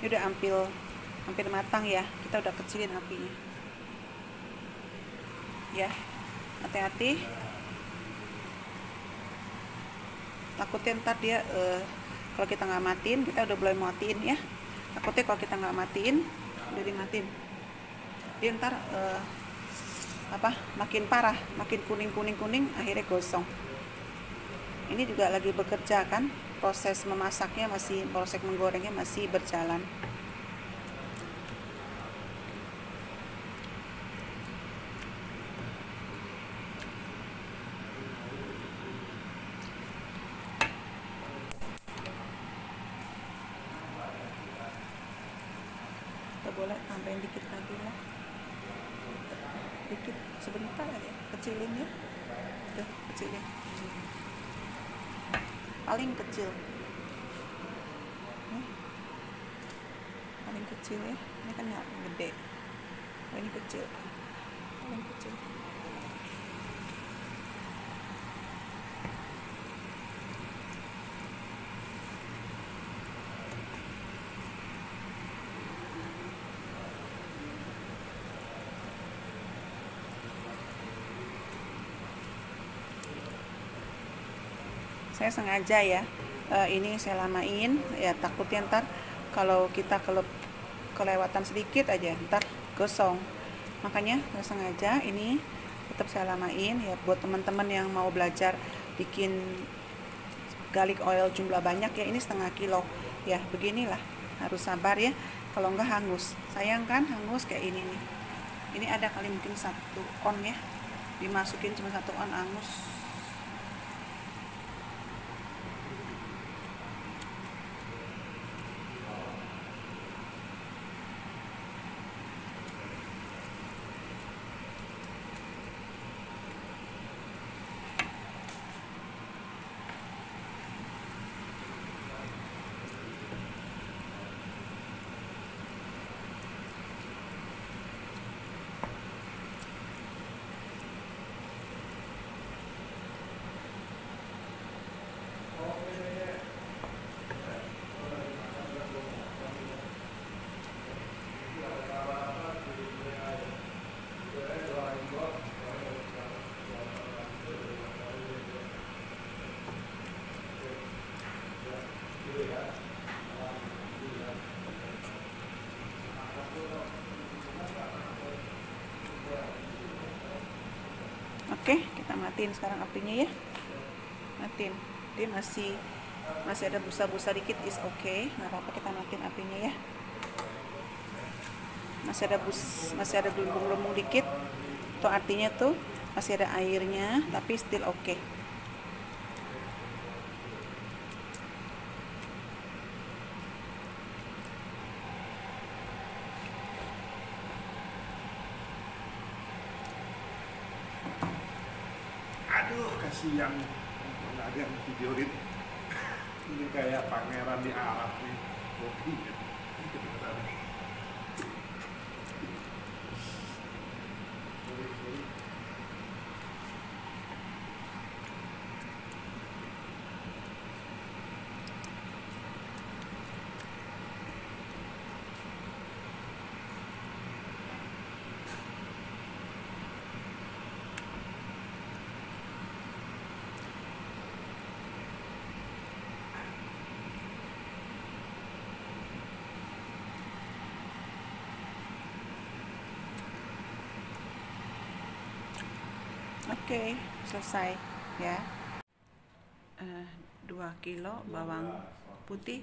Ini udah hampir matang ya. Kita udah kecilin apinya. Ya, hati-hati. Takutnya ntar dia kalau kita nggak matiin, kita udah boleh matiin ya. Takutnya kalau kita nggak matiin, udah dimatiin, dia ntar makin parah, makin kuning, akhirnya gosong. Ini juga lagi bekerja kan, proses memasaknya proses menggorengnya masih berjalan. Kita boleh tambahin dikit lagi lah, dikit sebentar aja, kecilin ya, udah kecilin, paling kecil nih, paling kecil ya, ini kan nggak gede, ini kecil, paling kecil. Saya sengaja ya, ini saya lamain ya, takutnya ntar kalau kita kelewatan sedikit aja ntar gosong. Makanya saya sengaja ini tetap saya lamain ya, buat teman-teman yang mau belajar bikin garlic oil jumlah banyak ya. Ini setengah kilo ya, beginilah, harus sabar ya, kalau enggak hangus. Sayang kan hangus kayak ini nih. Ini ada kali mungkin 1 on ya, dimasukin cuma 1 on hangus. Oke, kita matiin sekarang apinya ya. Matiin. Dia masih ada busa-busa dikit, is okay, nggak apa-apa, kita matiin apinya ya. Masih ada gelembung-gelembung dikit. Itu artinya tuh masih ada airnya, tapi still okay. Aduh, kasihan, nggak ada yang videoin. Ini kayak pangeran di Arab nih, kopi. Oke, selesai ya. 2 kilo bawang putih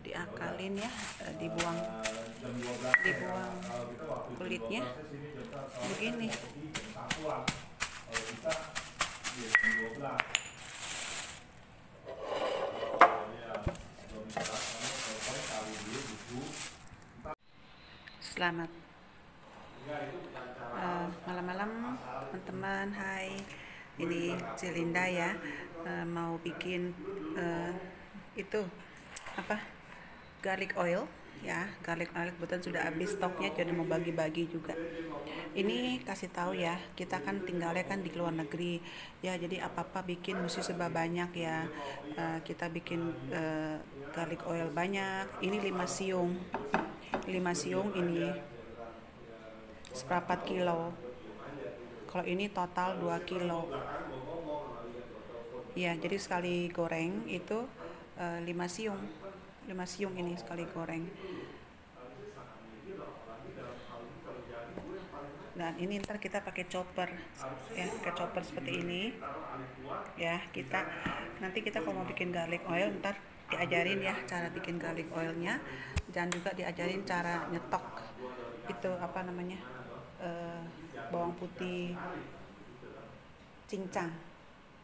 diakalin ya, dibuang kulitnya begini. Selamat malam-malam teman-teman. Hai, ini Celinda ya, mau bikin itu garlic oil ya, garlic oil kebetulan sudah habis stoknya, jadi mau bagi-bagi juga. Ini kasih tahu ya, kita kan tinggalnya kan di luar negeri ya, jadi apa-apa bikin mesti serba banyak ya. Kita bikin garlic oil banyak. Ini 5 siung, 5 siung ini seperempat kilo. Kalau ini total 2 kilo ya, jadi sekali goreng itu 5 siung, 5 siung ini sekali goreng. Dan ini ntar kita pakai chopper ya, pakai chopper seperti ini ya. Nanti kita kalau mau bikin garlic oil ntar diajarin ya cara bikin garlic oilnya, dan juga diajarin cara nyetok itu apa namanya, bawang putih cincang.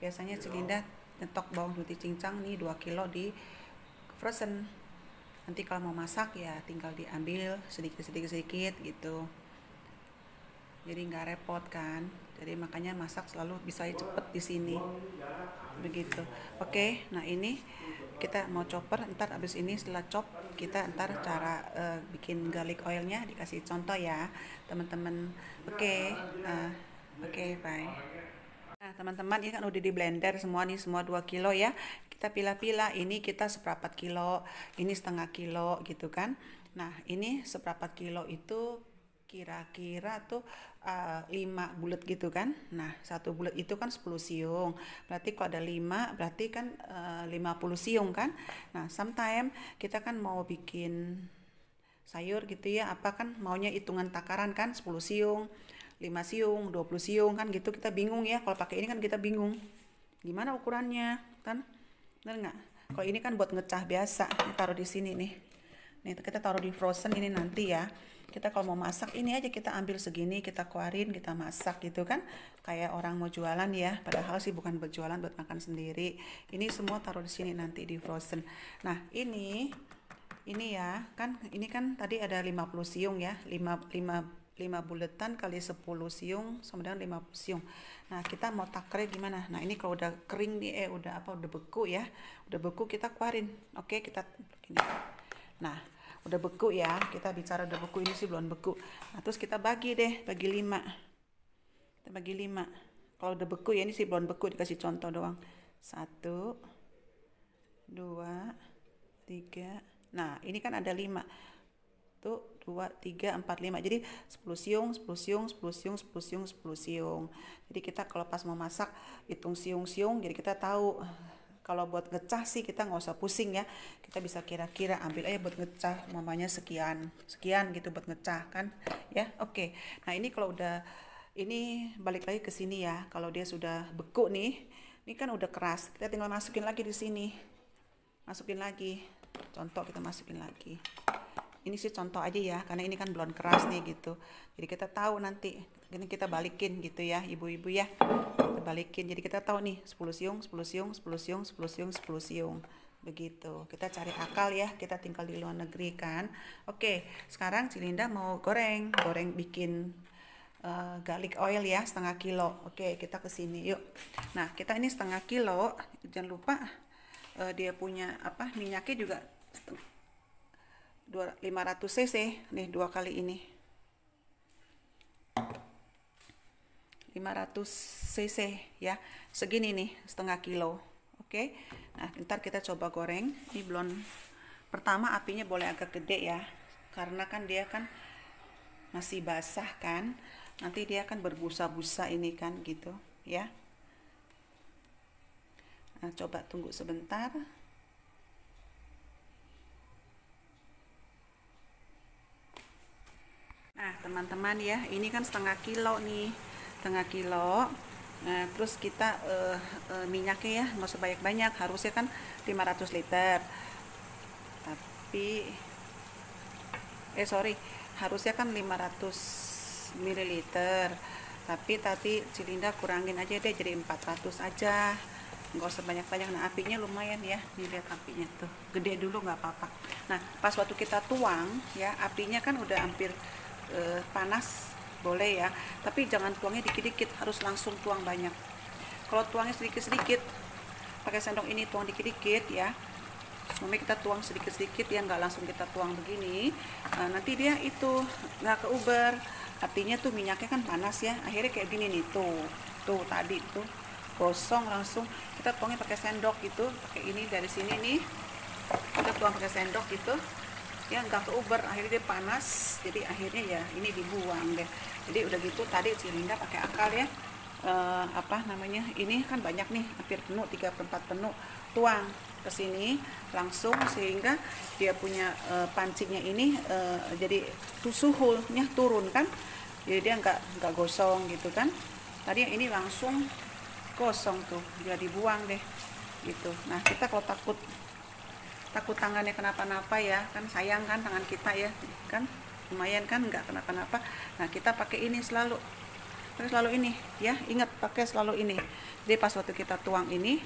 Biasanya Cilinda nyetok bawang putih cincang nih 2 kilo di frozen. Nanti kalau mau masak ya tinggal diambil sedikit gitu, jadi nggak repot kan. Jadi makanya masak selalu bisa cepet di sini begitu. Oke, nah ini kita mau chopper. Ntar abis ini setelah chop kita ntar cara bikin garlic oilnya dikasih contoh ya teman-teman. Oke, bye. Nah teman-teman, ini kan udah di blender semua nih, semua 2 kilo ya. Kita pilah-pilah, ini kita seperempat kilo, ini setengah kilo gitu kan. Nah ini seperempat kilo itu kira-kira tuh 5 bulat gitu kan. Nah 1 bulat itu kan 10 siung, berarti kalau ada 5 berarti kan 50 siung kan. Nah sometimes kita kan mau bikin sayur gitu ya, apa kan maunya hitungan takaran kan, 10 siung, 5 siung, 20 siung kan gitu. Kita bingung ya, kalau pakai ini kan kita bingung gimana ukurannya kan, bener nggak? Kalau ini kan buat ngecah biasa, taruh di sini nih, kita taruh di frozen ini nanti ya. Kita kalau mau masak ini aja kita ambil segini, kita keluarin, kita masak gitu kan, kayak orang mau jualan ya, padahal sih bukan buat jualan, buat makan sendiri. Ini semua taruh di sini nanti di frozen. Nah ini ya kan, ini kan tadi ada 50 siung ya, 5 buletan kali 10 siung sama dengan 50 siung. Nah kita mau takernya gimana? Nah ini kalau udah kering nih, udah beku ya, udah beku kita keluarin. Oke, kita gini. Nah udah beku ya, kita bicara udah beku, ini sih belum beku. Nah terus kita bagi 5, kita bagi 5. Kalau udah beku ya, ini sih belum beku, dikasih contoh doang. 1 2 3. Nah ini kan ada 5 tuh, 2 3 4 5, jadi 10 siung 10 siung 10 siung 10 siung 10 siung. Jadi kita kalau pas mau masak hitung siung-siung, jadi kita tahu. Kalau buat ngecah sih kita nggak usah pusing ya, kita bisa kira-kira ambil aja buat ngecah, mamanya sekian gitu buat ngecah kan ya. Oke, nah ini kalau udah, ini balik lagi ke sini ya, kalau dia sudah beku nih, ini kan udah keras, kita tinggal masukin lagi di sini, masukin lagi, contoh kita masukin lagi. Ini sih contoh aja ya, karena ini kan belum keras nih gitu, jadi kita tahu nanti ini kita balikin gitu ya ibu-ibu ya, kita balikin, jadi kita tahu nih 10 siung 10 siung 10 siung 10 siung 10 siung begitu. Kita cari akal ya, kita tinggal di luar negeri kan. Oke, sekarang Cilinda mau goreng bikin garlic oil ya, setengah kilo. Oke, kita ke sini yuk. Nah kita ini setengah kilo, jangan lupa dia punya apa, minyaknya juga 500 cc nih, 2 kali ini 500 cc ya, segini nih setengah kilo. Oke, nah ntar kita coba goreng. Ini belum, pertama apinya boleh agak gede ya, karena kan dia kan masih basah kan, nanti dia akan berbusa-busa ini kan gitu ya. Nah coba tunggu sebentar. Nah teman-teman ya, ini kan setengah kilo nih, setengah kilo. Nah terus kita minyaknya ya nggak usah banyak-banyak, harusnya kan 500 liter, tapi harusnya kan 500 ml, tapi tadi Cilinda kurangin aja deh jadi 400 aja, nggak usah banyak-banyak. Nah apinya lumayan ya, nih lihat apinya tuh gede dulu nggak apa-apa. Nah pas waktu kita tuang ya, apinya kan udah hampir panas, boleh ya, tapi jangan tuangnya dikit-dikit, harus langsung tuang banyak. Kalau tuangnya sedikit-sedikit pakai sendok ini, tuang dikit-dikit ya, Mami kita tuang sedikit-sedikit ya, nggak langsung kita tuang begini. Nah, nanti dia itu nggak keuber, artinya tuh minyaknya kan panas ya, akhirnya kayak gini nih, tuh tadi tuh gosong langsung. Kita tuangnya pakai sendok gitu, pakai ini dari sini nih, kita tuang pakai sendok gitu ya, nggak keuber, akhirnya dia panas, jadi akhirnya ya ini dibuang deh. Jadi udah gitu tadi si Linda pakai akal ya, apa namanya, ini kan banyak nih, hampir penuh, 3/4 penuh, tuang ke sini langsung sehingga dia punya pancinya ini jadi suhunya turun kan, jadi dia nggak gosong gitu kan. Tadi yang ini langsung gosong tuh, dia dibuang deh gitu. Nah kita kalau takut tangannya kenapa-napa ya kan, sayang kan tangan kita ya kan, lumayan kan nggak kenapa-napa. Nah kita pakai ini selalu ini ya, ingat pakai selalu ini. Jadi pas waktu kita tuang ini,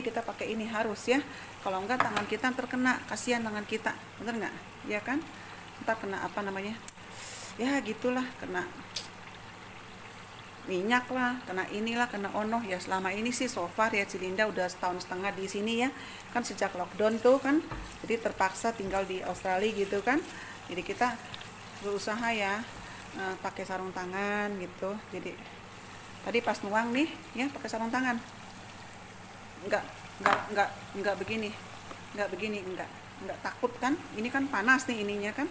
kita pakai ini harus ya, kalau enggak tangan kita terkena, kasihan tangan kita, bener nggak ya kan, ntar kena apa namanya ya gitulah, kena minyak lah, kena inilah, kena onoh ya. Selama ini sih so far ya, Cilinda udah 1,5 tahun di sini ya kan, sejak lockdown tuh kan, jadi terpaksa tinggal di Australia gitu kan, jadi kita berusaha ya pakai sarung tangan gitu. Jadi tadi pas nuang nih ya pakai sarung tangan, nggak begini, nggak takut kan, ini kan panas nih ininya kan.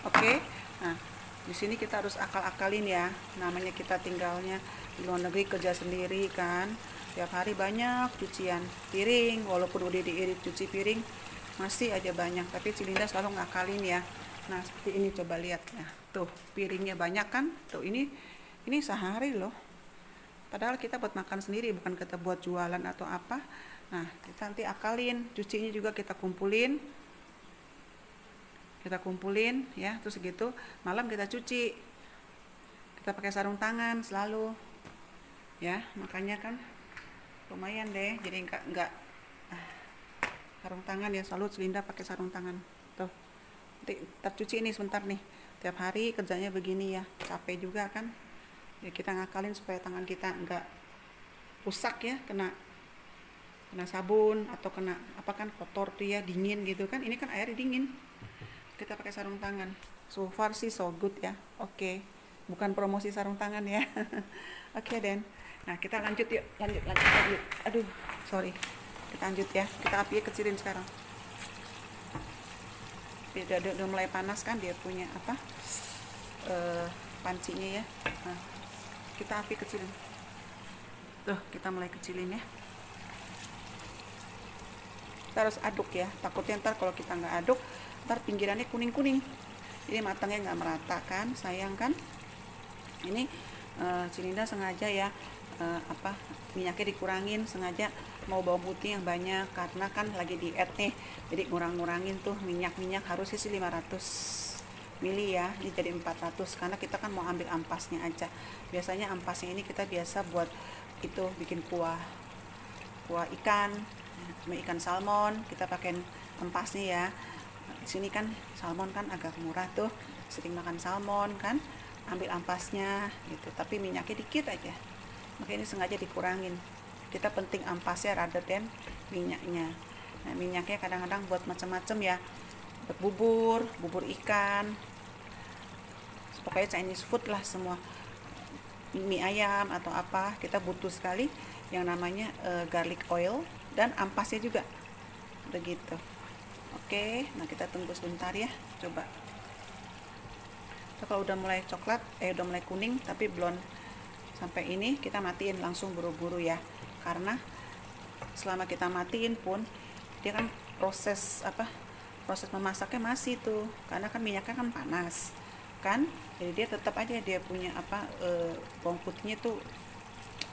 Oke. Nah di sini kita harus akal-akalin ya, namanya kita tinggalnya di luar negeri, kerja sendiri kan, tiap hari banyak cucian piring, walaupun udah diirit cuci piring masih aja banyak, tapi Cilinda selalu ngakalin ya. Nah seperti ini, coba lihat ya, tuh piringnya banyak kan, tuh ini sehari loh, padahal kita buat makan sendiri, bukan kita buat jualan atau apa. Nah kita nanti akalin, cucinya juga kita kumpulin ya, terus segitu malam kita cuci, kita pakai sarung tangan selalu ya, makanya kan lumayan deh. Jadi enggak sarung tangan ya, selalu Cilinda pakai sarung tangan tuh. Nanti tercuci ini sebentar nih, tiap hari kerjanya begini ya, capek juga kan ya, kita ngakalin supaya tangan kita enggak rusak ya, kena sabun atau kena apa kan, kotor tuh ya, dingin gitu kan, ini kan airnya dingin, kita pakai sarung tangan. So far sih so good ya. Oke. Bukan promosi sarung tangan ya. Oke Den. Nah kita lanjut yuk, lanjut. Aduh sorry, kita lanjut ya, kita apinya kecilin sekarang. Udah mulai panas kan, dia punya apa pancinya ya. Nah kita api kecilin tuh, kita mulai kecilin ya. Kita harus aduk ya, takutnya ntar kalau kita nggak aduk, ntar pinggirannya kuning-kuning, jadi matangnya nggak merata kan, sayang kan. Ini Cilinda sengaja ya apa minyaknya dikurangin, sengaja mau bawang putih yang banyak karena kan lagi diet nih, jadi ngurangin tuh minyak harusnya sih 500 mili ya, ini jadi 400 karena kita kan mau ambil ampasnya aja. Biasanya ampasnya ini kita biasa buat itu bikin kuah ikan, cuma ikan salmon kita pakai ampasnya ya. Di sini kan salmon kan agak murah tuh, sering makan salmon kan, ambil ampasnya gitu, tapi minyaknya dikit aja, makanya ini sengaja dikurangin. Kita penting ampasnya rather than minyaknya. Nah minyaknya kadang-kadang buat macam-macam ya, buat bubur ikan, pokoknya Chinese food lah semua, mie ayam atau apa, kita butuh sekali yang namanya garlic oil dan ampasnya juga begitu. Oke, nah kita tunggu sebentar ya, coba. So, kalau udah mulai coklat, udah mulai kuning tapi belum sampai ini, kita matiin langsung buru-buru ya, karena selama kita matiin pun dia kan proses memasaknya masih tuh, karena kan minyaknya kan panas kan, jadi dia tetap aja dia punya bawang putihnya tuh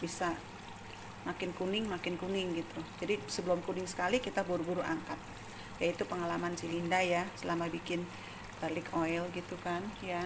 bisa makin kuning gitu. Jadi sebelum kuning sekali kita buru-buru angkat. Yaitu pengalaman Cilinda ya selama bikin garlic oil gitu kan ya.